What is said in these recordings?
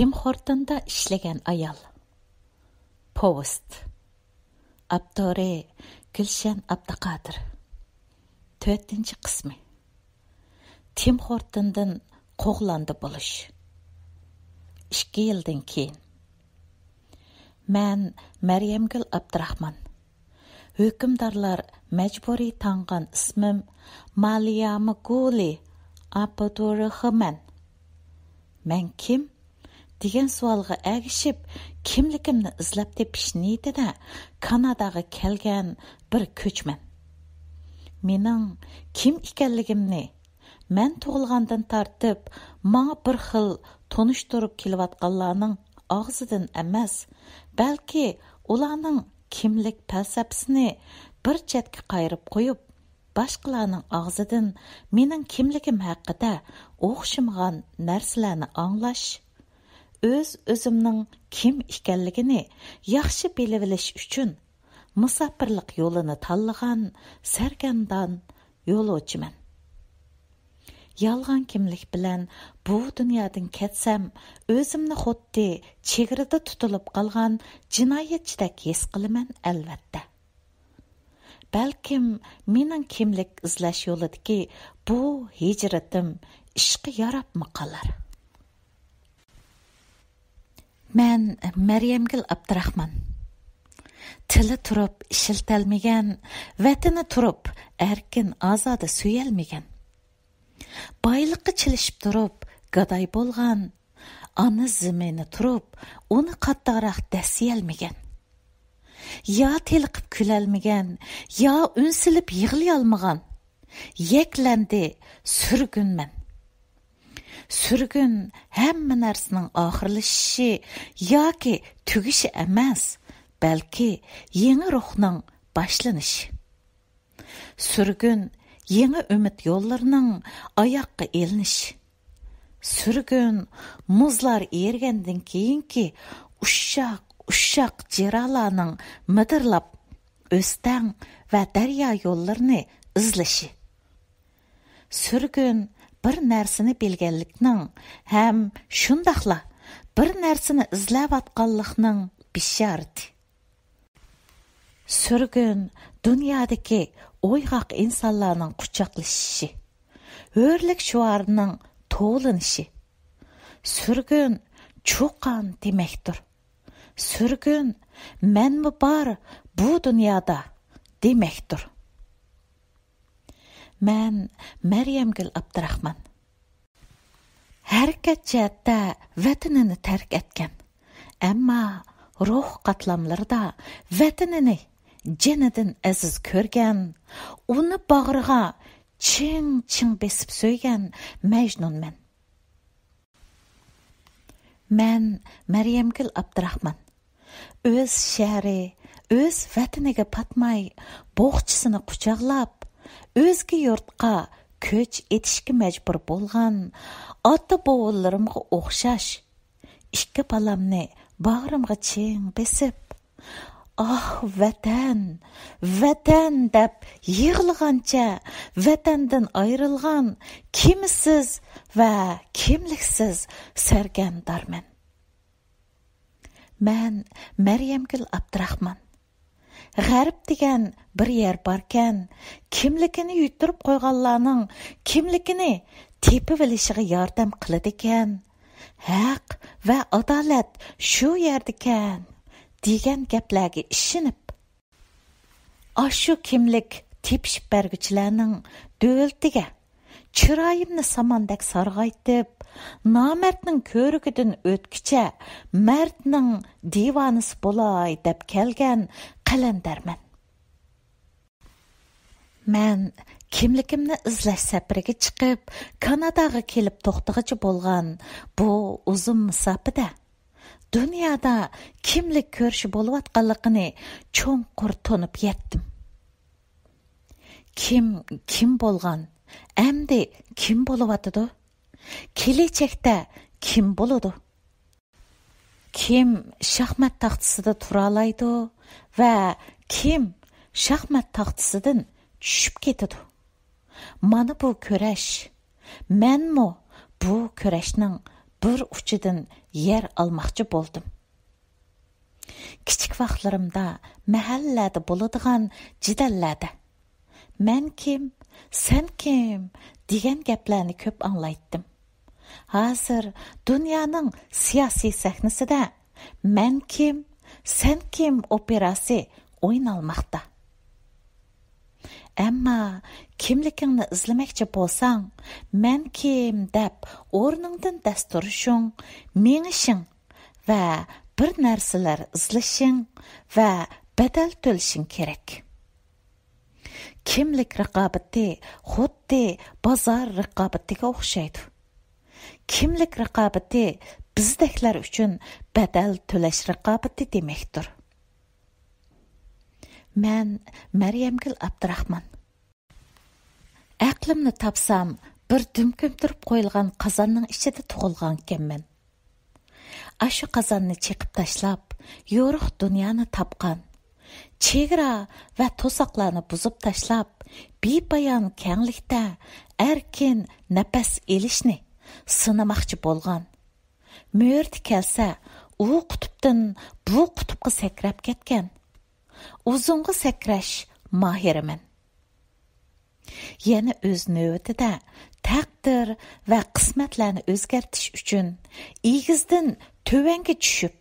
Tim Horton'da işlеген ayal. Повест. Abdore Gülşen Abdaqadir. 4-ci qismi. Tim Horton'dan qoğlandı buluş. 2 yıldan keyin. Mən Məryəmgül Abdurahman. Hökümdarlar məcburi tanğan ismim Maliyamı Guli Abdurrahman. Mən kim? Деген суалға әгішіп, kimligimni izlab tepishni da Kanadaga kelgan bir ko'chman. Mening kim ekanligimni men tug'ilgandan tortib menga bir xil tonishtirib kelayotganlarning og'zidan emas, balki ularning kimlik falsafasini bir chetga qayirib qo'yib, boshqalarning og'zidan mening kimligim haqida o'xshamagan narsalarni anglash, o'zimning kim ekanligini yaxshi bilib olish uchun musofirlik yo'lini tanlagan sargardon yo'lovchiman. Yolg'on kimlik bilan bu dunyodan ketsam, o'zimni xuddi chegarada tutilib qolgan jinoyatchidek his qilaman albatta. Balkim mening kimlik izlash yo'lidagi bu hijratim ishga yarabmi qolar. Mən Məryəmgül Abdurahman. Tili turib ishiltalmagan, vatani turib erkin ozoda suyalmagan. Boyliqqa chilishib turib gadoy bo'lgan, ona zimini turib uni qattiqroq dasiyalmagan. Ya teliqib kulalmagan, ya unsilib yig'lay olmagan. Yeklandi surgunman. Sürgün hamma narsaning oxirlashishi yoki tugishi emas, balki yangi ruhning boshlanishi. Sürgün yangi umid yo'llarining oyoqqa elinishi. Sürgün muzlar ergandan keyinki ushshaq jiralarning midirlab o'stan va daryo yo'llarini izlashi. Sürgün bir narsani bilganlikning ham shundaqla bir narsani izlayotganlikning bisharti. Sürgün dunyodagi o'yg'oq insonlarning quchoqlashishi, hurlik shuarining to'linishi. Sürgün cho'qon demakdir. Sürgün menmi bor bu dunyoda demakdir. Mən Məryəmgül Abdurahman. Hərəkət cəhətdə vətənini tərk etken, amma ruh qatlamlarida vətənini cenidən əziz körgən, onu bağrığa çing besib söygen Məcnun mən. Mən Məryəmgül Abdurahman. Öz şəhəri, öz vətəniga patmay, boğçısını qucaqlab, özge yurtqa ko'ch etishga majbur bo'lgan ota bovullarimga o'xshash ikki balamni bag'rimga ching besib, vatan, vatan deb yig'lagancha vatandan ayrilgan kimsiz va kimliksiz sargardonman. Men Məryəmgül Abdurahman. G'arb degan bir yer barkan, kimligini yutirib qo'yganlarning kimligini tepib olishiga yordam qiladi ekan. Haq va adolat shu yerda ekan degan gaplarga ishinib, shu kimlik tepishib berguchilarning do'ltiga chiroyimni samondak sarg'aytib, nomardning ko'rigidan o'tkicha mardning divonisi bo'lay deb kelgan qalandarman. Men kimligimni izlash safariga chiqib, Kanadaga kelib to'xtag'ichi bo'lgan bu uzun musofada dunyoda kimlik ko'rishi bo'layotganligini cho'nqur tunib yetdim. Kim bo'lgan? Endi kim bo'layotidi? Kelajakda kim bo'ladi? Kim shaxmat taxtasida tura oladi va kim shaxmat taxtasidan tushib ketadi? Mana bu kurash. Menmi bu kurashning bir uchidan yer almoqchi bo'ldim. Kichik vaqtlarimda mahallada bo'ladigan jidallarda "Men kim, sen kim" degan gaplarni ko'p anglaytdim. Hozir dunyoning siyosiy sahnasida "Men kim, sen kim" operasi o'ynalmoqda. Ammo kimligingni izlamoqchi bo'lsang, "Men kim" deb o'rningdan dast turishing, mengishing va bir narsalar izlashing va badal to'lashing kerak. Kimlik raqobati xuddi bozor raqobatiga o'xshaydi. Kimlik raqobati bizdeklar uchun badal to'lash raqobati demakdir. Men Maryamgul Abdurahmon. Aqlimni topsam, bir dumkumtirib qo'yilgan qozonning ichida tug'ilgan ekanman. Ashu qozonni chiqib tashlab, yo'riq dunyoni topgan, chegara va to'soqlarni buzib tashlab, bepoyon kenglikda erkin nafas elishni sinamoqchi bo'lgan. Mo'rti kelsa, u qutubdan bu qutubga sakrab ketgan. Uzunga sakrash mohiraman. Yana o'z navbatida taqdir va qismatlarni o'zgartish uchun egizdan tövanga tushib,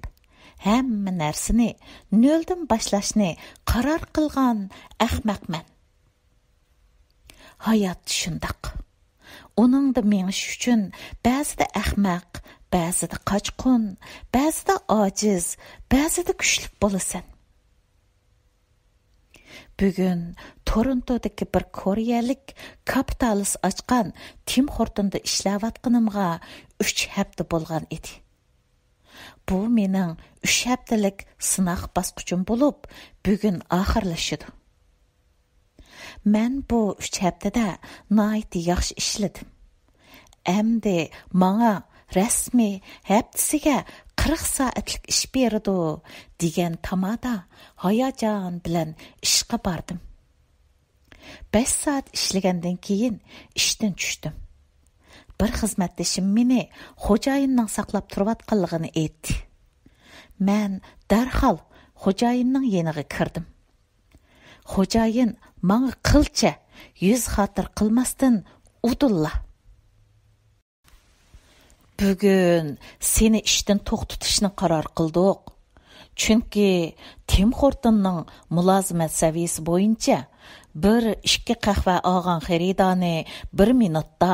hamma narsani noldan boshlashni qaror qilgan ahmoqman. Hayot shundoq. Uningda mengish uchun ba'zida ahmoq, ba'zida qochqun, ba'zida ojiz, ba'zida kuchli bo'lasan. Bugun Torontodagi bir koreyalik kapitalist ochgan Tim Hortonda ishlayotganimga 3 hafta bo'lgan edi. Bu mening 3 haftalik sinoq bosqichim bo'lib, bugun oxirlashidi. Men bu 3 haftada nihoyat yaxshi ishladim. Endi menga rasmiy haftasiga 40 soatlik ish berdi degan tamada hayajon bilan ishga bordim. 5 soat ishlagandan keyin ishdan tushdim. Bir xizmatdoshim meni xo'jayinning saqlab turayotganligini aytdi. Men darhol xo'jayinning yeniga kirdim. Xo'jayin menga qilcha yuz xotir qilmasdan udulla. Bugun seni ishdan to'xtatishni qaror qildik. Chunki Tim Hortonning mulozimat saviyasi bo'yicha 1-2 qahva olgan xaridorni 1 minutda,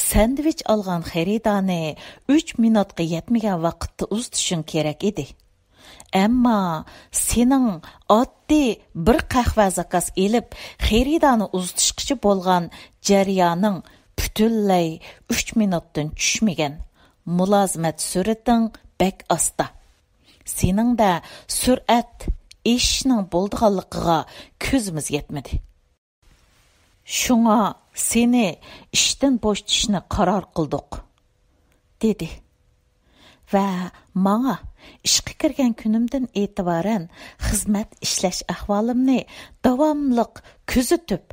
sandvich olgan xaridorni 3 minutga yetmagan vaqtda uzatishing kerak edi. Ammo sening oddiy bir qahva zakaz elib xaridorni uzatishqchi bo'lgan jaryoning butunlay 3 minutdan tushmagan. Mulozimat sur'ating bak asta. Sening de sur'at ishning bo'ldiganligiga ko'zimiz yetmadi. Shunga seni ishdan bo'shatishni qaror qildik, dedi. Va menga ishga kirgan kunimdan e'tiboran xizmat ishlash ahvolimni davomliq kuzatib,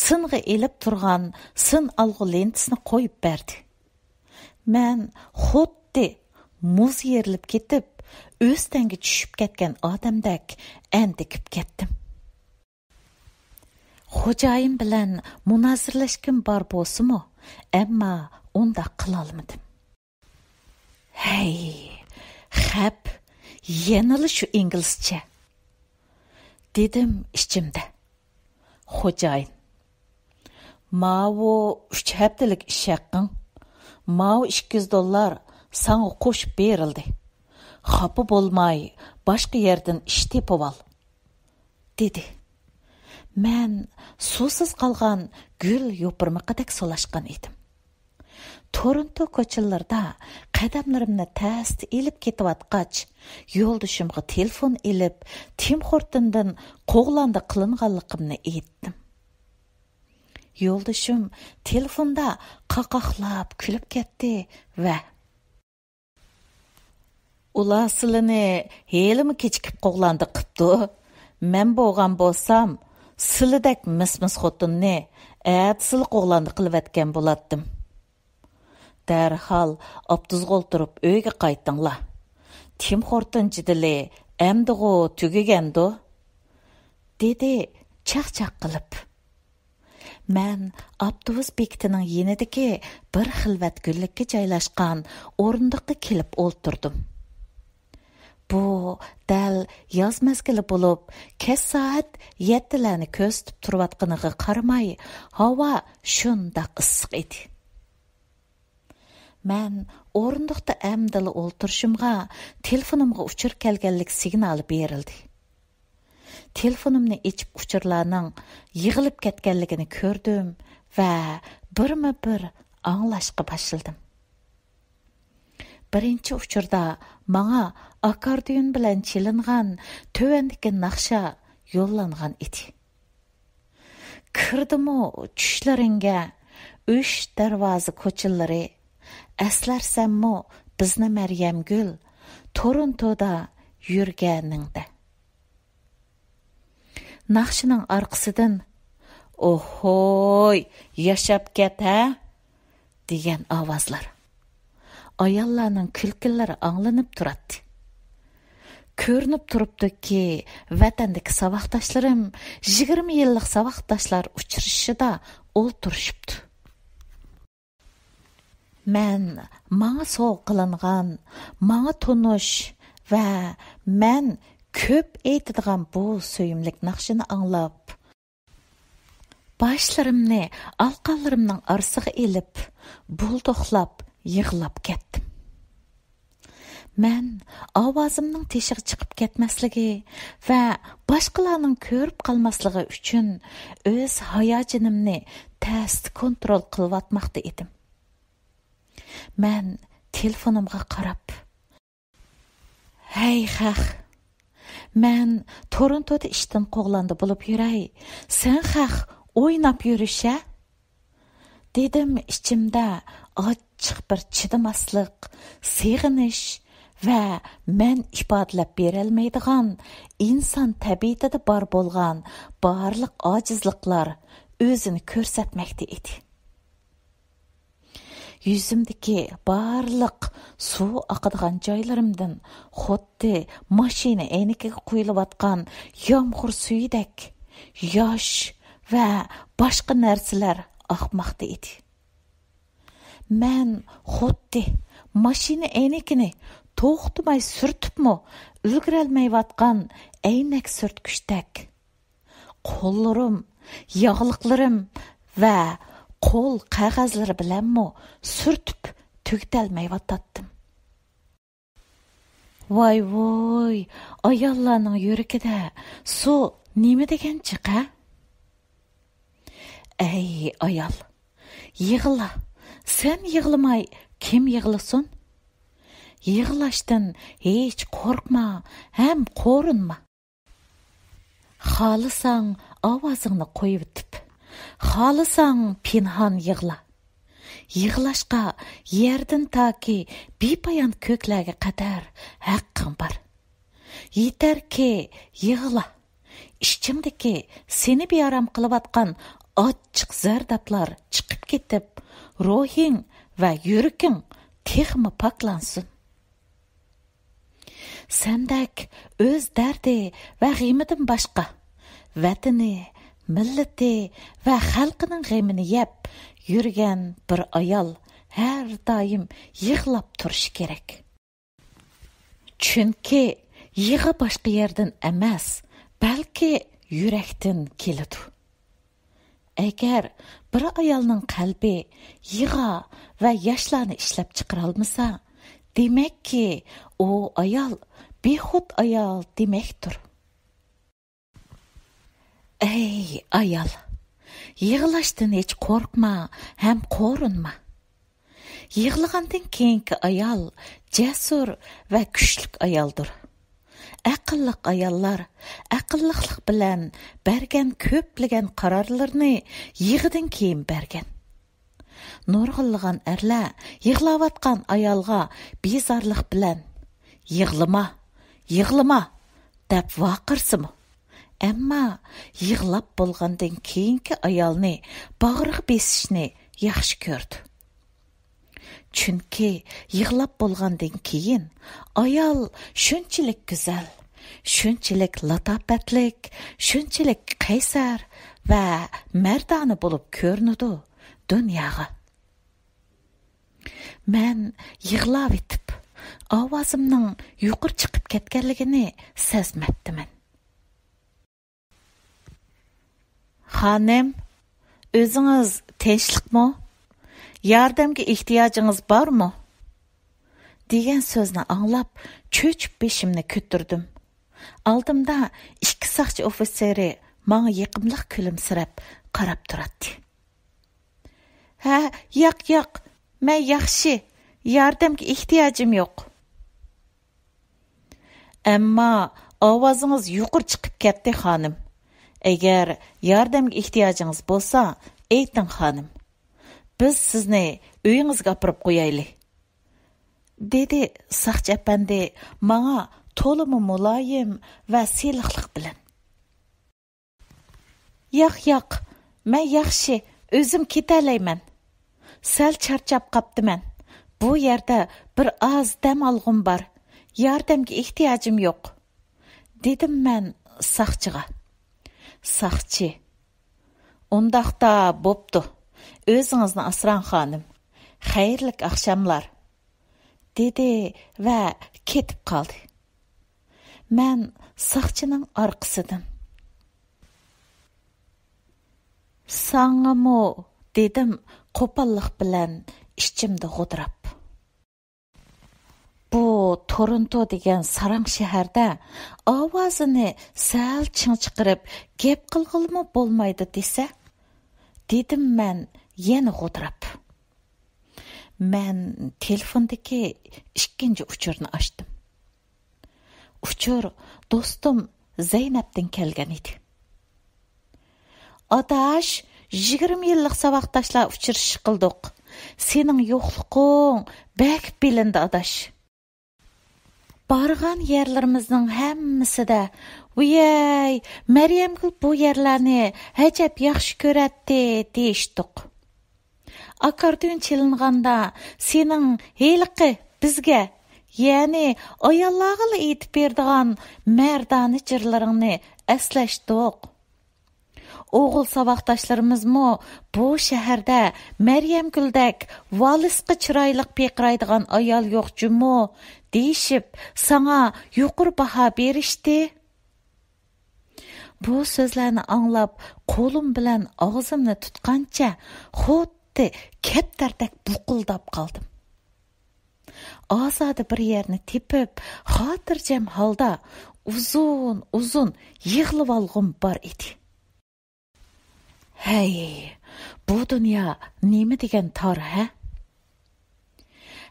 singa elib turgan sin alg'u lentisini qo'yib berdi. Men xuddi muz yerilib ketib, o'stanga tushib ketgan odamdek andikib ketdim. Xo'jayin bilan munozirlashkim bor bo'lsa-mu, ammo unda qila olmadim. Hey, xap, yanili shu inglizcha, dedim ichimda. Xo'jayin, "Mavo 3 haftalik ish haqqing, mavo $200 sana qo'shib berildi. Xafa bo'lmay, boshqa yerdan ish tepib ol", dedi. Men suvsiz qolgan gul yo'pirmiqidek solashgan edim. Toronto ko'chalarida qadamlarimni tast elib ketayotgach, yo'ldoshimga telefon elib, Tim Hortondan qo'g'landa qilinganligimni aytdim. Yo'ldoshim telefonda qaqoqlab kulib ketdi va "Ular sizlarni helimi kechikib qo'g'landa qipti. Men bo'lgan bo'lsam, sizlardek mis xotinni atsil qo'g'landa qilib atgan bo'lardim", Dərhal abduzga o'ltirib uyga qaytinglar. Tim Horton jidili әмдіғо түгігенді, dedi çaq-çaq qilib. Mən avtobus bekitining yenidagi bir xilvat gullikka joylashgan o'rindiqqa kelib o'ltirdim. Bu dal yoz mezgili bo'lib, kech soat 7larni ko'zitib turayotganiga qaramay, havo shundoq issiq edi. Mən o'rindiqda әмділі o'ltirishimga telefonimga uchur kelganlik signali berildi. Telefonimni içib uchurlarning yig'ilib ketganligini ko'rdim va birma-bir anglashga başladım. Birinchi uchurda manga akordeon bilan chelingan tövendagi naqsha yo'llangan edi. Kirdimi tushlaringga 3 darvoza ko'chalari, aslarsammi bizni Maryamgul Torontoda yurganingda. Naqshining orqasidan "Ohoy, yashab ket ha" degan ovozlar. Ayollarning kulkilari anglanib turadi. Ko'rinib turibdiki, vatandagi saboqdoshlarim 20 yillik saboqdoshlar uchrashishida o'ltirishibdi. Men manga so'q qilingan, manga tonish va men ko'p aytadigan bu so'yimlik naqshini anglab, boshlarimni alqonlarimning orasiga elib, buldoqlab, yig'lab ketdim. Men ovozimning teshig'i chiqib ketmasligi va boshqalarning ko'rib qolmasligi uchun o'z hayojonimni test kontrol qilyotmoqda edim. Men telefonimga qarab, "Hey xax, men Torontoda ishdan qo'g'landi bo'lib yuray. Sen xax o'ynab yurish-a?" dedim ichimda ochiq bir chidamaslik, seg'inish va men ifodalab berolmaydigan inson tabiatida bor bo'lgan barliq ojizliklar o'zini ko'rsatmoqda edi. Yüzümdeki barliq suv oqadigan joylarimdan xuddi mashina aynikiga qo'yilayotgan yomg'ir suyidek yosh va boshqa narsalar oqmoqda edi. Men xuddi mashina aynikini to'xtamay surtibmi ulgurolmayotgan aynak surtgichdek qo'llarim, yog'liqlarim va qo'l qog'ozlari bilanmi surtib tugtalmayotdim. Voy, ayollarning yuragida su nima degan chiqa? Ey ayol, yig'la. Sen yig'lamay kim yig'lasin? Yig'lashdan hech qo'rqma, ham qo'rinma. Xohlasang ovozingni qo'yib tip. Xohlasang pinhon yig'la. Yig'lashqa yerdan toki bepoyon ko'klarga qadar haqqing bor. Yetarki yig'la. Ishchimdagi seni bearam qilayotgan ochiq zardablar chiqib ketib, ruhing va yuraging texmi poklansin. Sendak o'z dardi va g'imidan boshqa vatani, millati va xalqining g'imini yeb yurgan bir ayol har doim yig'lab turishi kerak. Chunki yig'i boshqa yerdan emas, balki yurakdan keladi. Agar bir ayolning qalbi yig'a va yoshlarni ishlab chiqara olmasa, demakki u ayol behud ayol demakdir. Ey ayol, yig'lashdan hech qo'rqma, ham qo'rinma. Yig'lagandan keyingi ayol jasur va kuchli ayoldir. Aqlliq ayollar aqlliqlik bilan bergan ko'plagan qarorlarni yig'idan keyin bergan. Nurg'ilgan erlar yig'layotgan ayolga bezorlik bilan yig'lama deb vaqirsimi? Ammo yig'lab bo'lgandan keyingi ayolni bag'riga besishni yaxshi ko'rdi. Chunki yig'lab bo'lgandan keyin ayol shunchalik go'zal, shunchalik latofatlik, shunchalik qaysar va mardona bo'lib ko'rinadi dunyoga. Men yig'lab etib, ovozimning yuqori chiqib ketganligini sezmabdiman. Xonim, o'zingiz tinchlikmi? Yordamga ehtiyojingiz bormi? degan so'zni anglab, cho'chib beshimni ko'tirdim. Oldimda ikki soqchi ofitseri menga yiqimliq kulimsirab qarab turadi. Ha, yo'q, men yaxshi. Yordamga ehtiyojim yo'q. Ammo ovozingiz yuqori chiqib ketdi, xonim. Agar yordamga ehtiyojingiz bo'lsa, ayting, xonim. Biz sizni uyingizga olib qo'yaylik. dedi soqchi apandi menga to'limi muloyim va siliqlik bilan. Yo'q, men yaxshi, o'zim ketalayman. Sal charchab qaptiman. Bu yerda bir oz dam olg'im bor. Yordamga ehtiyojim yo'q, dedim men soqchiga. Soqchi: "Undaqda bo'pti. O'zingizni asrang, xonim. Xayrli oqshomlar", dedi va ketib qoldi. Men soqchining orqasidan: "Sangamo", dedim qo'pollik bilan ichimda g'udrab. Bu Toronto degan sarang shaharda ovozini sal chiqirib gap qilg'ilmi bo'lmaydi desa, dedim men yana g'udrab. Men telefondagi ikkinchi uchurni ochdim. Uchur do'stim Zaynabdan kelgan edi. "Adash, 20 yillik saboqdoshlar uchrashish qildik. Sening yo'qliging bak bilindi, adash. Bargan yerlarimizning hammasida, "Voy, Maryamgul bu yerlarni ajab yaxshi ko'ratdi" deyishdik. Akordeon chalinganda sening heliqi bizga, ya'ni ayollarga aytib berdigan mardona jirlaringni eslashdik. O'g'il saboqdoshlarimiz-mu bu shaharda Maryamguldek valisqa chiroyli peqiraydigan ayol yo'q-jumu deyishib, sana yuqori baho berishdi. Bu so'zlarni anglab, qo'lim bilan og'zimni tutgancha xuddi kaptardek buqildab qoldim. Ozoda bir yerni tepib, xotirjam holda uzun yig'lab olg'im bor edi. Hey, bu dunyo nima degan tor, ha?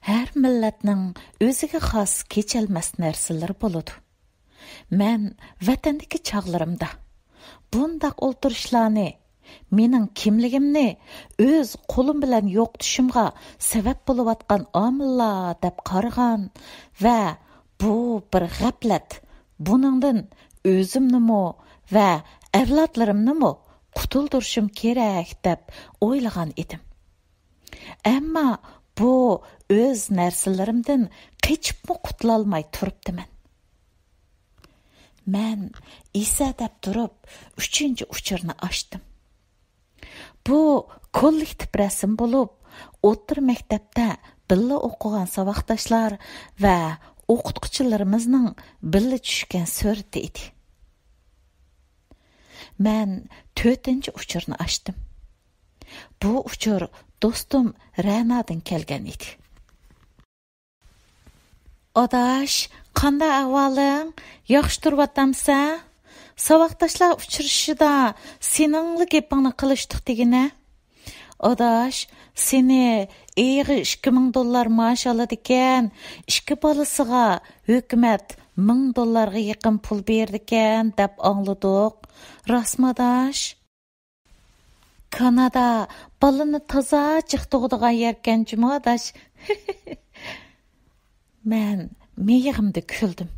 Har millatning o'ziga xos kechalmas narsalar bo'ladi. Men vatandagi chog'larimda bundaq o'ltirishlarni, mening kimligimni o'z qo'lim bilan yo'qotishimga sabab bo'layotgan omillar deb qaragan va bu bir g'aflat. Buningdan o'zimnimi va avlodlarimnimi qutuldirishim kerak deb o'ylagan edim. Ammo bu o'z narsalarimdan qechibmi qutulolmay turibdiman. Men Isa deb turib 3-uchurni ochdim. Bu kollektiv rasm bo'lib, o'tir maktabda birga o'qigan saboqdoshlar va o'qituvchilarimizning birga tushgan surati edi. Men 4-uchurni ochdim. Bu uchur do'stim Ra'nodan kelgan edi. "Adash, qanday ahvoling? Yaxshi turibsizmi? Saboqdoshlar uchrashishida seningli gapingni qilishdik degina. Adash, seni $2000 maash oladi ekan, 2 bolasiga hukumat $1000 yaqin pul berdi ekan deb angladik. Rostmi, adash? Kanada balini toza chiqtug'idigan yerkan juma, adash." Men meyig'imda kuldim.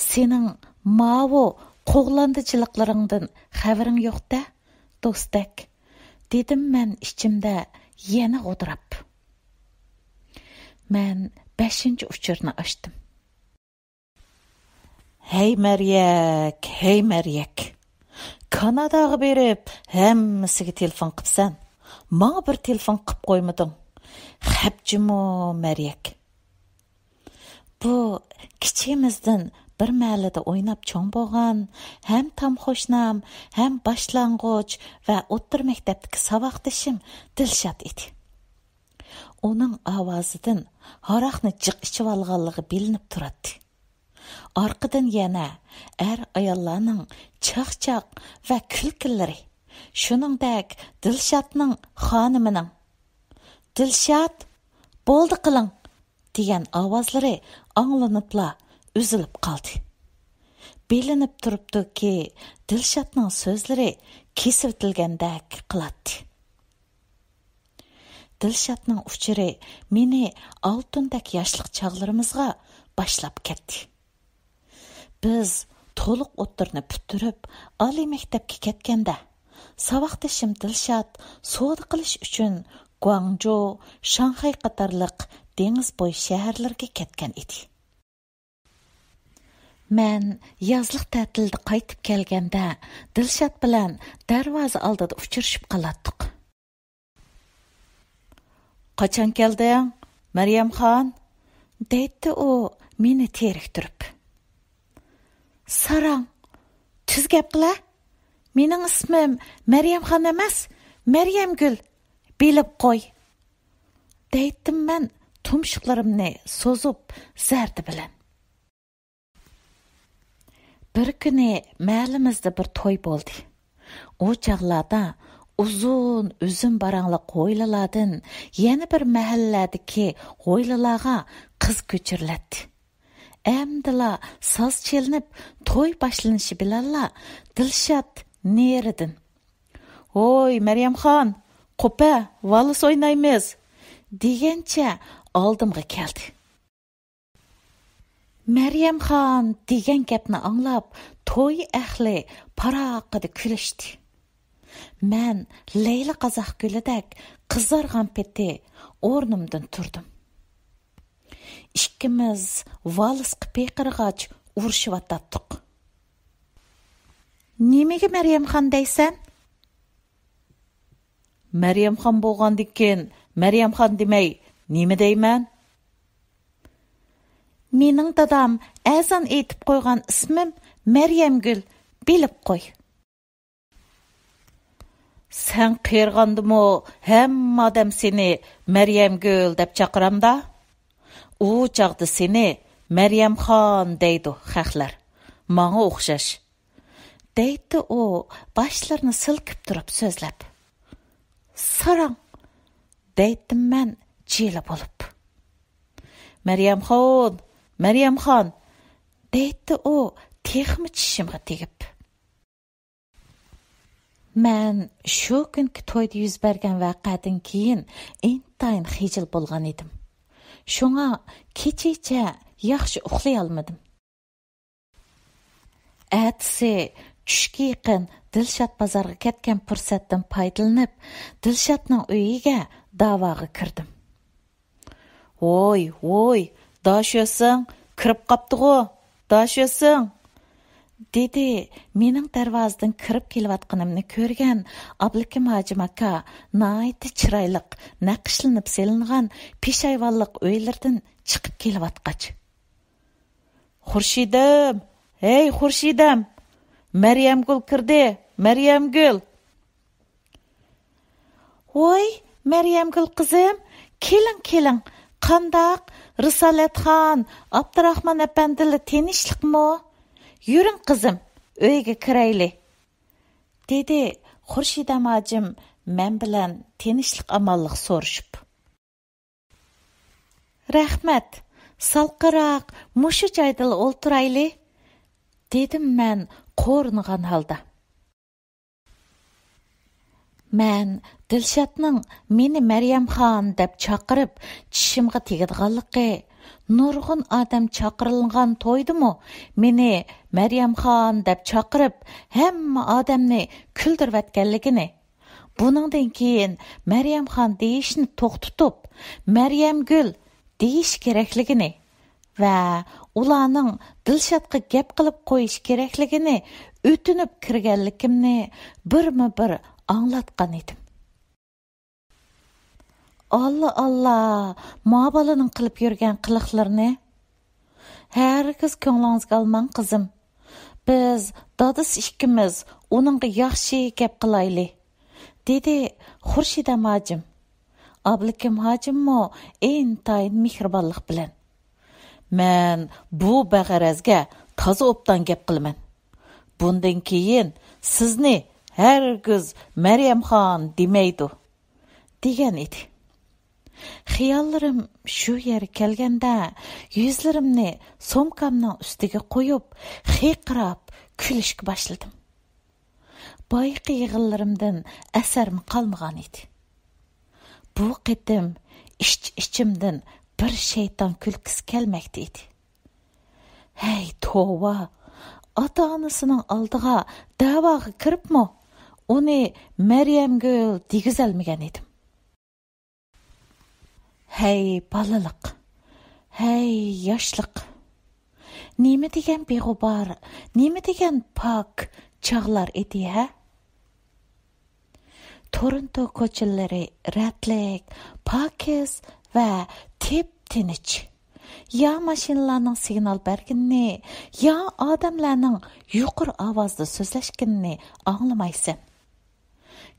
"Sening mavo qo'g'landichiliklarыңdan xabaring yo'q-da, do'stak", dedim men ichimda yana g'udrab. Mən 5-ci uçurni açdım. Hey Məryək. Kanadaga berip, hemmisiga telefon qıpsan. Mağa bir telefon qıp qoymadın. Xəbcimo Məryək. Bu kichimizdan bir məhəllədə oynab çoğ bolğan, həm tam xoşnam, həm başlanğıç və o'ttir məktəbdəki savaqdaşım Dilshod idi. Onun avazıdan haraqni jiq içib alğanlığı bilinib turadi. Arqadan yana ayollarning chaq-chaq va kulkilari, shuningdek Dilshodning xonimining "Dilshod, bo'ldi qiling" degan ovozlari anglanibla üzülüp qaldı. Bilinib turibdiki, Dilshodning so'zlari kesitilgandek qiladi. Dilshodning uchuri meni oltindek yoshlik chog'larimizga boshlab ketdi. Biz to'liq o'ttirni bitirib, oliy maktabga ketganda, saboqdashim Dilshod savdo qilish uchun Guangzhou, Shanxay qatorliq dengiz bo'yi shaharlarga ketgan edi. Men yozliq ta'tilda qaytib kelganda, Dilshod bilan darvoza oldida uchrashib qolatdik. "Qachon kelding, Maryamxon?" deydi u meni teriktirib. "Sarang, tuz gap qila. Mening ismim Maryamxon emas, Maryamgul. Bilib qo'y." deydim men tumshuqlarimni so'zib zardi bilan. Bir kuni mahallimizda bir to'y bo'ldi. O chaqlarda uzun uzun barangliq qo'ylilardan yana bir mahalladagi qo'ylilarga qiz ko'chiriladi. Emdila soz chelinib to'y boshlanishi bilanla Dilshod neridan: "Oy Maryamxon, qo'pa, valis o'ynaymiz" degancha oldimga keldi. Maryamxon degan gapni anglab, to'y ahli paraqida kulishdi. Men Leyla qozoq gulidek qizargan peti o'rnimdan turdim. Ikkimiz valis qipiqirg'ach urishib-atdik. "Nimaga Maryamxon deysan?" "Maryamxon bo'lgandikin, Maryamxon demay, nima deyman?" "Mening dadam azon aytib qo'ygan ismim Maryamgul, bilib qo'y." "Sen qirg'andimi, hamma odam seni Maryamgul deb chaqiramda? U chaqda seni Maryamxon deydi xalqlar. Manga o'xshash." deydi u boshlarini silkib turib so'zlab. "Sarang" deydim men jila bo'lib. Maryamxon deydi u texmi tishimga tegib. Men shu kunki to'yda yuz bergan voqeadan keyin intayin xijil bo'lgan edim. Shunga kechacha yaxshi uxlay olmadim. Atsi tushga yaqin Dilshod bozorga ketgan fursatdan foydalanib, Dilshodning uyiga da'voga kirdim. "Voy, dashyosan, kirib qapti-g'u, dashyosan" dedi mening darvozadan kirib kelayotganimni ko'rgan Ablakim Hojim aka nihoyatda chiroyliq, naqshlanib selingan peshayvonliq uylardan chiqib kelayotgach. "Xurshidam, Maryamgul kirdi, Maryamgul." "Voy, Maryamgul qizim, keling. Qandaq, Risolatxon, Abdurahmon apandili tinchlikmi? Yuring qizim, uyga kirayli" dedi Xurshidam hojim men bilan tinchlik amonlik so'rashib. "Rahmat, salqaroq mushu joyda o'ltirayli" dedim men qo'rnig'an holda. Men Dilshodning meni Maryamxon deb chaqirib tishimga tegadiganligi, nurg'un odam chaqirilgan to'ydimi meni Maryamxon deb chaqirib hamma odamni kuldirayotganligini, buningdan keyin Maryamxon deyishni to'xtatib Maryamgul deyish kerakligini va ularning Dilshodga gap qilib qo'yish kerakligini o'tinib kirganligimni birma-bir anglatgan edim. Allah, ma balaning qilib yurgan qiliqlarini hargiz ko'nglingizga olmang qizim. Biz dadis ikkimiz uningga yaxshi gap qilayli, dedi Xurshida hojim. Ablakim hojimmo intayin mehribonlik bilan. Men bu bag'arazga toza obdan gap qilaman. Bundan keyin sizni hargiz Maryamxon demaydi, degan edi. Xiyollarim shu yer kelganda yuzlarimni somkamning ustiga qo'yib, xiqrab kulishga boshladim. Boyqi yig'inlarimdan asarmi qolmagan edi. Bu qitim ichimdan bir shayton kulkisi kelmoqda edi. Hey tova, ota-onasining oldiga da'voga kiribmi, uni Maryamgul degizalmagan edim. Hey balaliq, hey yoshliq, nima degan beg'ubar, nima degan pok chog'lar edi, ha? Toronto ko'chalari ratlik, pokiz va tep-tinch. Ya mashinalarning signal berganini, ya odamlarning yuqori ovozda so'zlashganini anglamaysan.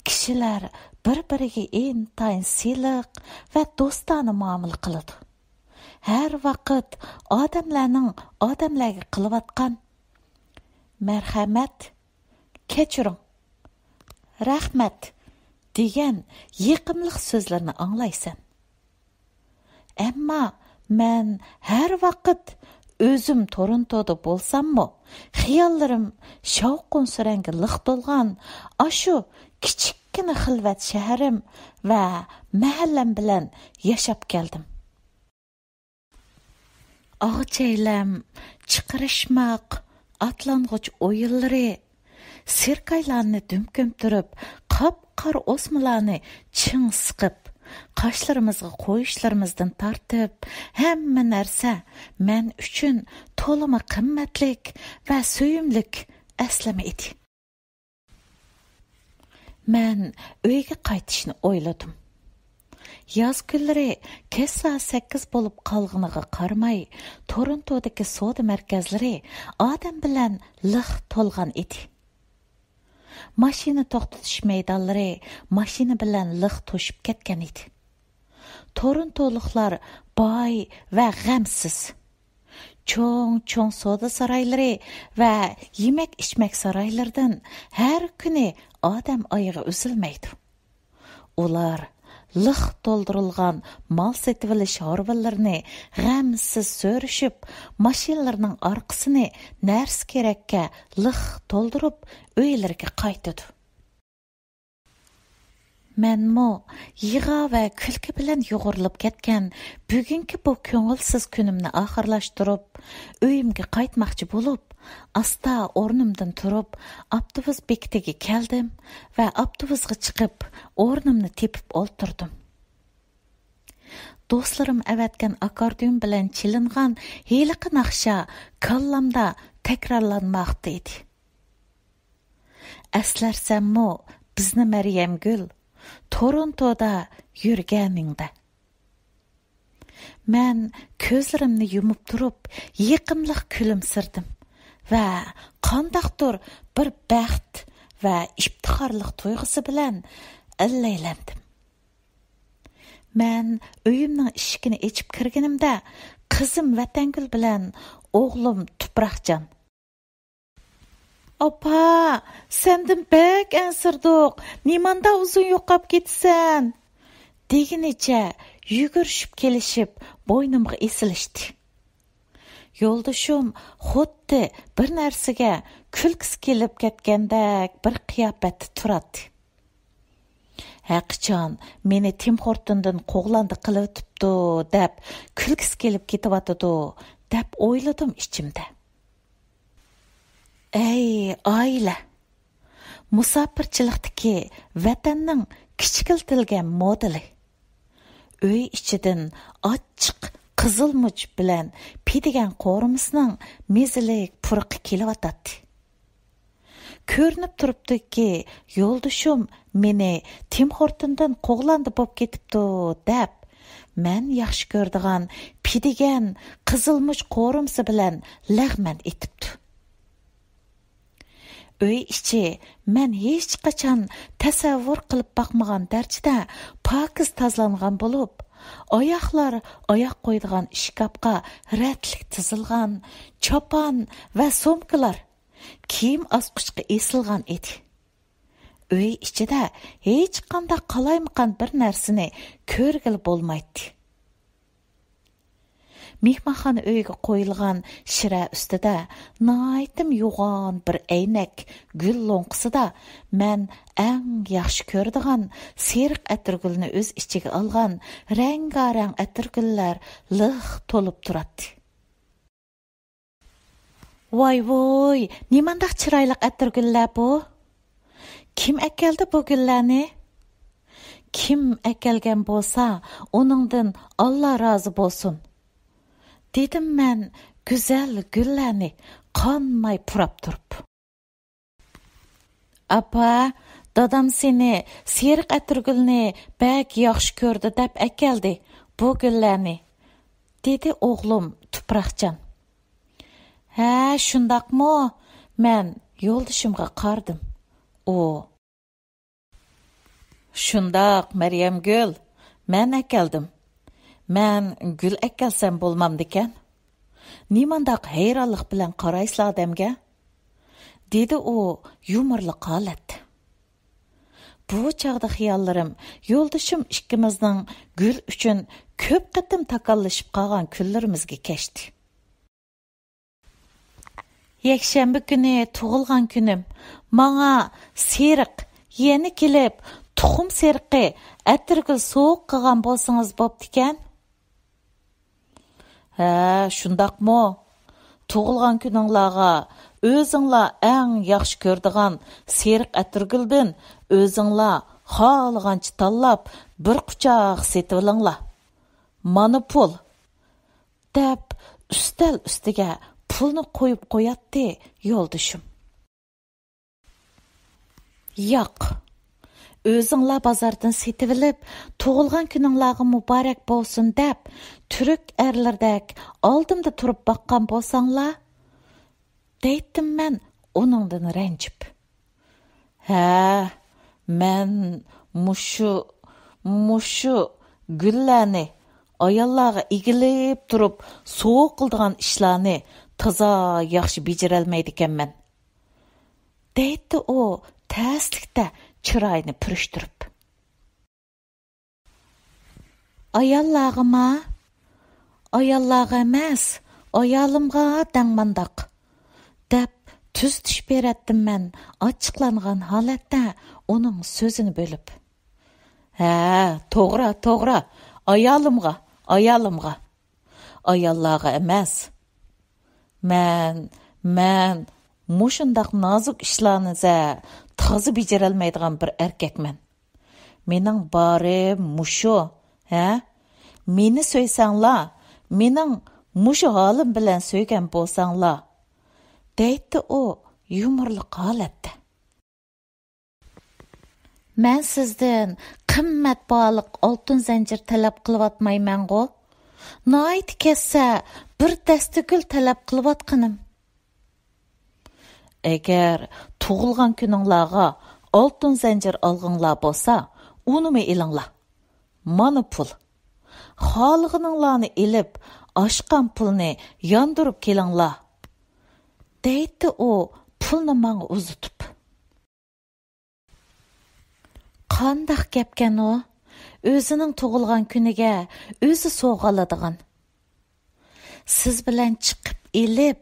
Kishilar bir-biriga intayin siliq va do'stona muomala qiladi. Har vaqt odamlarga qilayotgan marhamat, kechiring, rahmat degan yiqimliq so'zlarni anglaysan. Ammo men har vaqt o'zim Torontoda bo'lsam-mo, xiyollarim shavqon suranga liq to'lgan ashu kichikkina xilvat shaharim va mahallam bilan yashab keldim. Og'chaylam, chiqirishmoq, atlang'ich o'yinlari, sirkaylarni dumkim turib, qop-qor o'smalarni ching siqib, qoshlarimizga qo'yishlarimizdan tortib, hamma narsa men uchun to'lima qimmatlik va suyimlik aslama edi. Men uyga qaytishni o'yladim. Yoz kunlari kech soat 8 bo'lib qolganiga qaramay, Torontodagi savdo markazlari odam bilan liq to'lgan edi. Mashina to'xtatish maydonlari mashina bilan liq to'shib ketgan edi. Torontoliklar boy va g'amsiz. Cho'ng savdo saroylari va yemak-ichmak saroylaridan har kuni odam oyog'i uzilmaydi. Ular liq to'ldirilgan mal setib olish horvallarini g'amsiz so'rishib, mashinalarning orqasini nars kerakka liq to'ldirib, uylarga qaytadi. Menmo yig'a va kulki bilan yo'g'rilib ketgan bugungi bu ko'ngilsiz kunimni oxirlashtirib, uyimga qaytmoqchi bo'lib, asta o'rnimdan turib, avtobus bekatiga keldim va avtobusga chiqib, o'rnimni tepib o'ltirdim. Do'stlarim avatgan akordeon bilan chilingan heliqi naqsha kallamda takrorlanmoqda edi. Aslarsammo bizni Maryamgul Torontoda yurganingda. Men ko'zlarimni yumib turib, yiqimliq kulimsirdim va qandaqdir bir baxt va iftixorlik tuyg'usi bilan illaylandim. Men uyimning eshigini ochib kirganimda qizim Vatangul bilan o'g'lim Tuproqjon. Opa, sendin bek ansirdiq, nimanda uzun yo'qab ketsan? Deginicha yugurishib kelishib bo'ynimga esilishdi. Yo'ldoshim xuddi bir narsaga kulkisi kelib ketgandek bir qiyofatda turadi. Haqiqatan meni Tim Hortondan qo'g'landi qilib o'tibdi deb kulkisi kelib ketyapti deb o'yladim ichimda. Ey oila, musofirchilikdagi vatanning kichikiltirilgan modeli. Uy ichidan ochiq qizilmuch bilan pidigan qo'rimizning mezilik purqi kelyotadi. Ko'rinib turibdiki, yo'ldoshim meni Tim Hortondan qo'g'landi bo'p ketibdi deb, men yaxshi ko'rdigan pidigan qizilmuch qo'rimsi bilan lag'man etibdi. Uy ichi men hech qachon tasavvur qilib baqmagan darajada pokiz tozlangan bo'lib, oyoqlar oyoq qo'ydigan shkafga ratlik tizilgan, chopon va sumkalar kiyim asquchga esilgan edi. Uy ichida hech qanday qalaymaqan bir narsani ko'rgil bo'lmaydi. Mehmonxona uyiga qo'yilgan shira ustida naytim yo'g'on bir aynak gul lo'nqisida men eng yaxshi ko'radigan seriq atirgulni o'z ichiga olgan rangarang atirgullar liq to'lib turadi. Voy, nimandaq chiroyli atirgullar bu? Kim akeldi bu gullarni? Kim akelgan bo'lsa, uningdan Alloh rozi bo'lsin. Dedim men güzel gullarni qonmay purab turib. Apa, dadam seni seriq atirgulni bak yaxshi ko'rdi deb akeldi bu gullarni, dedi o'g'lim tuproqchan. Ha, shundaqmi? Men yo'ldoshimga qardim. O. Shundaq, Maryam gul, men akeldim. Men gul akelsam bo'lmamdikan. Nimandaq hayronlik bilan qaraysizlar odamga? Dedi u yumorli holatda. Bu chaqda xiyollarim yo'ldoshim ikkimizning gul uchun ko'p qatim takallashib qolgan kunlarimizga kechdi. Yakshanba kuni tug'ilgan kunim. Manga seriq yeni kelib, tuxum seriqi atirgul so'q qilgan bo'lsangiz bo'ptikan. Ha, shundaqmi? Tug'ilgan kuninglarga o'zinglar eng yaxshi ko'rdigan seriq atirguldan o'zinglar xohlagancha tanlab bir quchoq setib olinglar. Mana pul deb ustal ustiga pulni qo'yib qo'yatdi yo'ldoshim. Yo'q. O'zinglar bozordan setib olib, tug'ilgan kuninglarga muborak bo'lsin deb, turk erlardek oldimda turib baqqan bo'lsanglar, deydim men uningdan ranjib. Ha, men mushu gullarni ayollarga egilib turib so'q qildigan ishlarni toza yaxshi bejirolmaydi ekanman. Deydi u taslikda chiroyini purishtirib. Ayollarga emas, ayolimga dangmandaq deb tuztish beratdim men ochiqlangan holatda uning so'zini bo'lib. Ha, to'g'ri, ayolimga. Ayollarga emas. Men mushundaq nozik ishlarni to'g'ri bejarolmaydigan bir erkakman. Mening borim mushu, ha? Meni so'ysanglar, mening mushu holim bilan so'ygan bo'lsanglar, deydi u yumorli holatda. Men sizdan qimmat baliq oltin zanjir talab qilyapmayman-ku. Noit kessa bir dasta gul talab qilyotganim. Agar tug'ilgan kuninglarga oltin zanjir olg'inglar bo'lsa, unimi elinglar. Mana pul. Xohlaganinglarni elib, oshqan pulni yondirib kelinglar. Deydi u pulni menga uzatib. Qandaq gapkan o? O'zining tug'ilgan kuniga o'zi sovg'a oladigan. Siz bilan chiqib elib,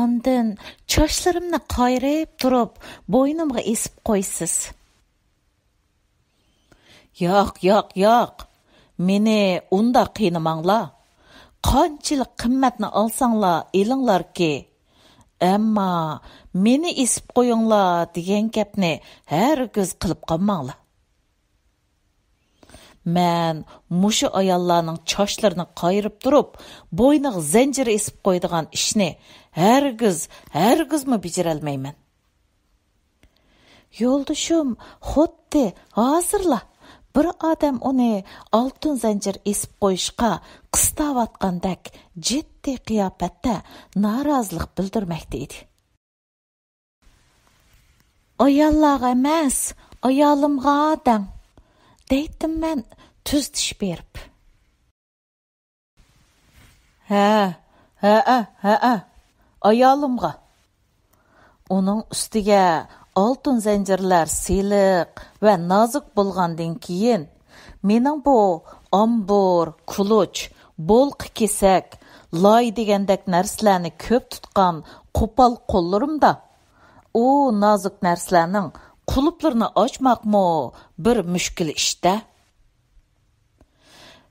ondan chochlarimni qayrib turib, bo'ynimga esib qo'ysiz. Yo'q. Meni unda qiynamanglar. Qanchalik qimmatni olsanglar, elinglarki. Ammo meni esib qo'yinglar degan gapni hargiz qilib qolmanglar. Мән мұшы аялларның чашларını қайырып тұрып, бойнығы зәнжірі есіп қойдыған ішіне әргіз мı бечерелмеймен. Yo'ldashim xuddi hozirla bir odam uni oltin zanjir esib qo'yishga qistavotgandek jiddiy qiyofatda norozilik bildirmoqda edi. Ayollarga emas, ayolimga dang, deydim men tuzdish berib. Ha, ayolimga. Uning ustiga altın zincirler siliq ve nazik bo'lgandan keyin mening bu ambur, kuluch, bolq kesak, loy degandek narsalarni ko'p tutgan qo'pol qo'llarimda u nazik narsalarning quluplarni ochmoqmi bir mushkul ishda.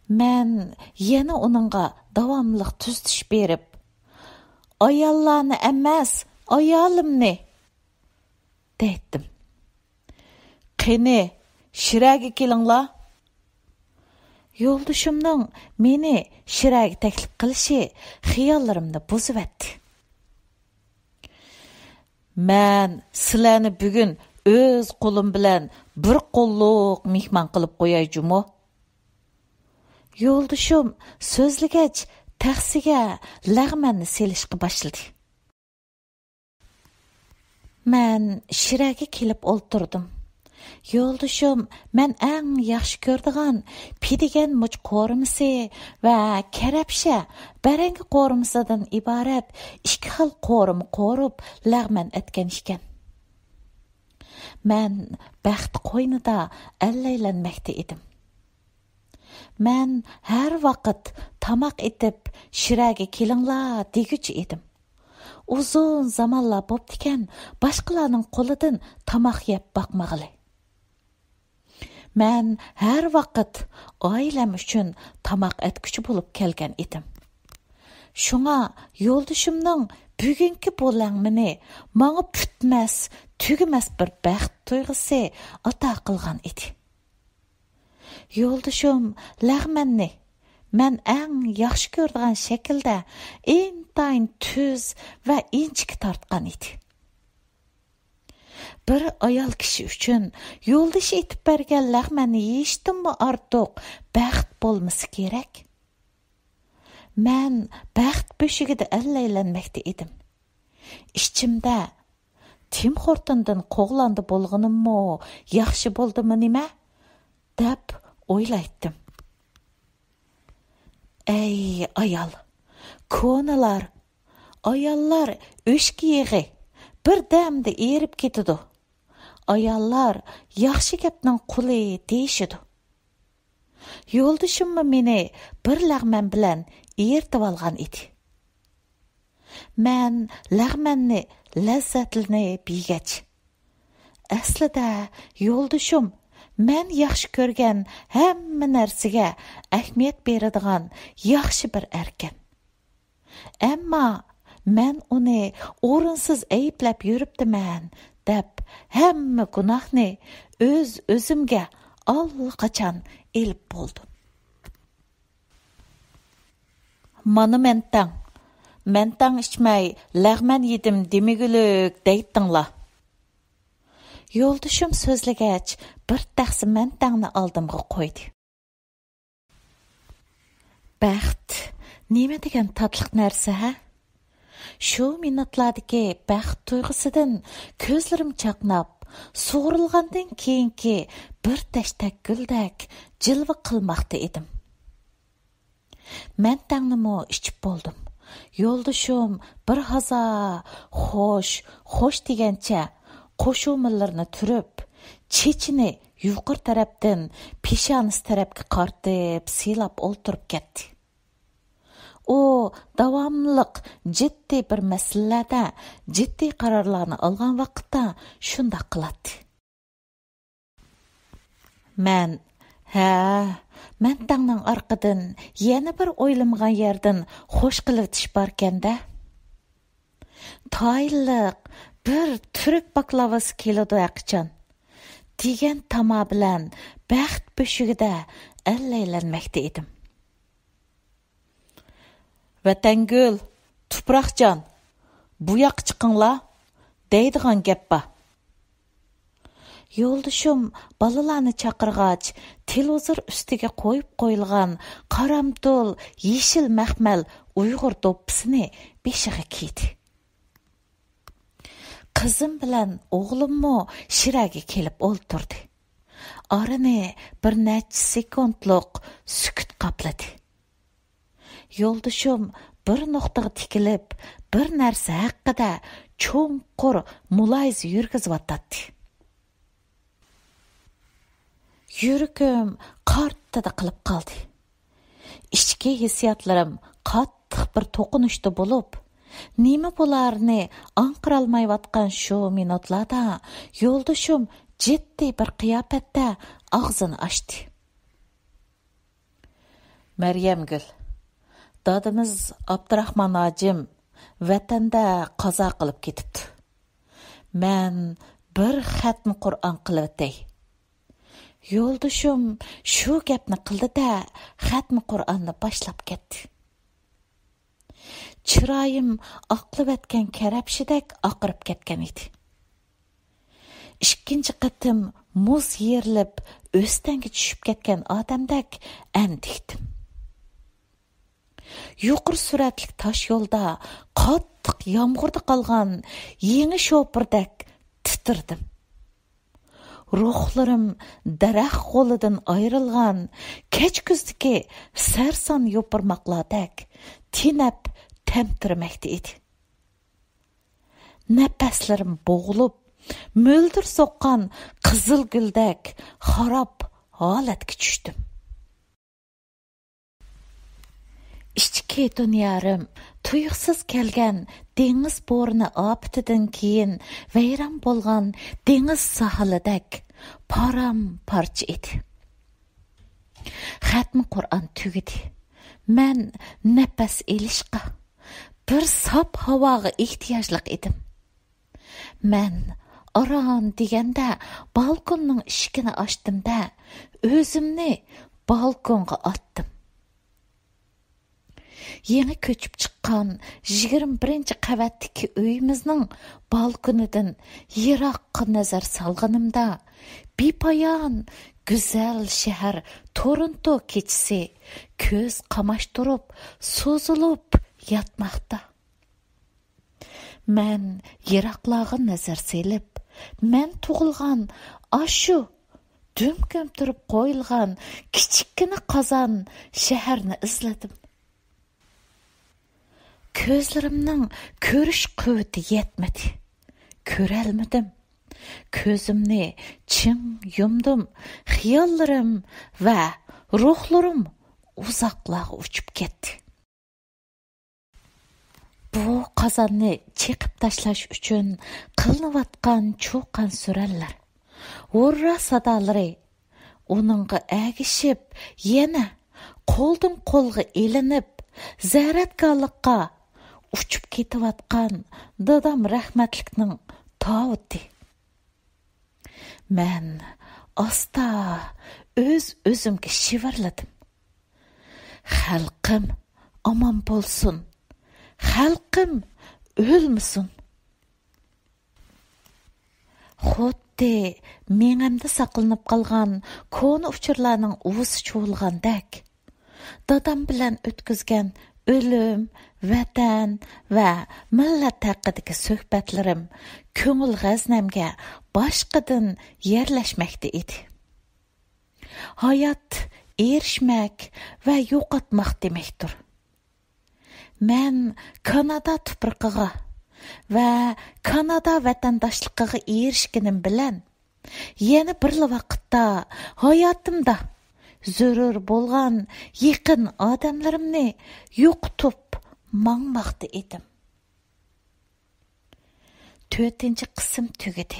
Men yana uningga davomli tuztish berib, ayollarni emas, ayolimni deydim. Qani, shiraga kelinglar. Yo'ldashimning meni shiraga taklif qilishi xiyollarimni buzib etdi. Men sizlarni bugun o'z qo'lim bilan bir qo'lliq mehmon qilib qo'yayjumu. Yo'ldashim so'zligach taxsiga lag'manni selishga boshladi. Men shiraga kelib o'ltirdim. Yo'ldashim men eng yaxshi ko'rdigan pidigan much qo'rimisi va karabsha barangi qo'rimisidan iborat ikki xil qo'rim qo'rib lag'man etgan ekan. Men baxt qo'ynida allaylanmoqda edim. Men har vaqt tamoq etib shiraga kelinglar deguchi edim. Uzun zamanlar bo'ptikan boshqalarning qo'lidan tamoq yeb boqmag'ili. Men har vaqt oilam uchun tamoq etguchi bo'lib kelgan edim. Shunga yo'ldashimning bugungi bo'langmini menga putmas, tugimas bir baxt tuyg'usi ato qilgan edi. Yo'ldashim lag'manni men eng yaxshi ko'rgan shaklda intayin tuz va inchik tortgan edi. Bir ayol kishi uchun yo'ldoshi etib bergan lag'manni yeyishdinmi ortiq baxt bo'lmasi kerak. Men baxt beshigida allaylanmoqda edim. Ichimda Tim Hortondan qo'g'landi bo'lganimmi yaxshi bo'ldimi nima deb o'ylaydim. Ey ayol, ko'nalar, ayollar o'shki yig'i bir damda erib ketidi. Ayollar yaxshi gapning quli deyishidi. Yo'ldashimmi meni bir lag'man bilan ertib olgan edi. Men lag'manni lazzatlanib yegach, aslida yo'ldashim men yaxshi ko'rgan hamma narsaga ahamiyat beradigan yaxshi bir erkan. Ammo men uni o'rinsiz ayblab yuribdiman deb hamma gunohni o'zimga allaqachon elib bo'ldim. Mana men tang ichmay lag'man yedim demigulik deytinglar. Yo'ldashim so'zlagach bir taqsim mentangni oldimga qo'ydi. Baxt nima degan tatliq narsa ha? Shu minutlardagi baxt tuyg'usidan ko'zlarim chaqnab, sug'urilgandan keyingi bir tashtak guldak jilva qilmoqda edim. Mentangnimi ichib bo'ldim. Yo'ldashim bir haza xo'sh degancha qo'shumlarni turib, chechini yuqori tarafdan peshonasi tarafga qartib, silab o'ltirib ketdi. U davomliq jiddiy bir masalalarda jiddiy qarorlarni olgan vaqtda shunday qiladi. Men tangning orqadan yana bir o'ylamgan yerdan xo'sh qilitish barkanda. Tayliq bir turk baklavasi keladi aqchon. degan tama bilan baxt böşügide əlləylənməkdə edim. Vətəngül, tuproqcan, bu yoqqa chiqinglar, deydigan gap bor. Yo'ldashim balalarni chaqirg'ach, televizor ustiga qo'yib qo'yilgan qaramtul, yeshil maxmal Uyg'ur do'ppisini beshiga kiydi. Qizim bilan o'g'limmo shiraga kelib o'ltirdi. Orani bir necha sekundlik sukut qopladi. Yo'ldashim bir nuqtaga tikilib, bir narsa haqida cho'nqur muloyiza yurgizayotdi. Yürügüm qarttada qilib qaldı. İçki hissiyatlarım qattiq bir to'qinishda bo'lib, nima bo'larini anqirolmayotgan shu minutlarda yo'ldashim jiddiy bir qiyofatda og'zini ochdi. Maryamgul, dadimiz Abdurahmon hojim vatanda qazo qilib ketibdi. Men bir xatmi Qur'on qilib o'tay. Yo'ldashim shu gapni qildi-da, xatmi Qur'onni boshlab ketdi. Chiroyim oqlib o'tgan karabshidak oqirib ketgan edi. Ikkinchi qatim muz yerilib, o'stanga tushib ketgan odamdak andikdim. Yuqori suratli tosh yo'lda qattiq yomg'irda qolgan yangi sho'pirdak titirdim. Ruhlarim daraxt qo'lidan ayrilgan kech kuzdagi sarson yo'pirmoqlardek tinab tamtirmakda edi. Nafaslarim bo'g'ilib, mo'ldir soqqan qizil guldak xarob holatga tushdim. İçki dunyorim tuyuqsiz kelgan dengiz bo'rini opitidan keyin vayron bo'lgan dengiz sahilidak param parcha edi. Xatmi Qur'on tugidi. Men nafas elishqa, bir sop havoga ehtiyojliq edim. Men aron deganda balkonning eshigini ochdimda, o'zimni balkonga otdim. Yeni ko'chib chiqqan 21-qavatdagi uyimizning balkonidan yiroqqa nazar solganimda bepoyon go'zal shahar Toronto kechasi ko'z qamashtirib, so'zilib yotmoqda. Men yiroqlarga nazar selib, men tug'ilgan ashu dumkam turib qo'yilgan kichikkina qozon shaharni izladim. Ko'zlarimning ko'rish quvvati yetmadi. Ko'rolmadim. Ko'zimni chim yumdim. Xiyollarim va ruhlarim uzoqlarga uchib ketdi. Bu qozonni chiqib tashlash uchun qilinayotgan cho'qan surallar, o'rra sadolari uningga agishib, yana qo'ldan qo'lga elinib, zaratkorlikqa uchib ketayotgan dadam rahmatlikning tavuti. Men asta o'zimga shivirladim. Xalqim omon bo'lsin. Xalqim o'lmasin. Xuddi menimda saqlanib qolgan koni uchurlarning uvusi cho'lgandek, dadam bilan o'tkazgan o'lim, vatan va millat haqidagi suhbatlarim ko'ngil g'aznamga boshqadan yerlashmakda edi. Hayot erishmak va yo'qotmoq demakdir. Men Kanada tuprog'iga va Kanada vatandoshligiga erishganim bilan yana bir vaqtda hayotimda zarur bo'lgan yaqin odamlarimni yo'qotib mangmoqda edim. 4-qism tugadi.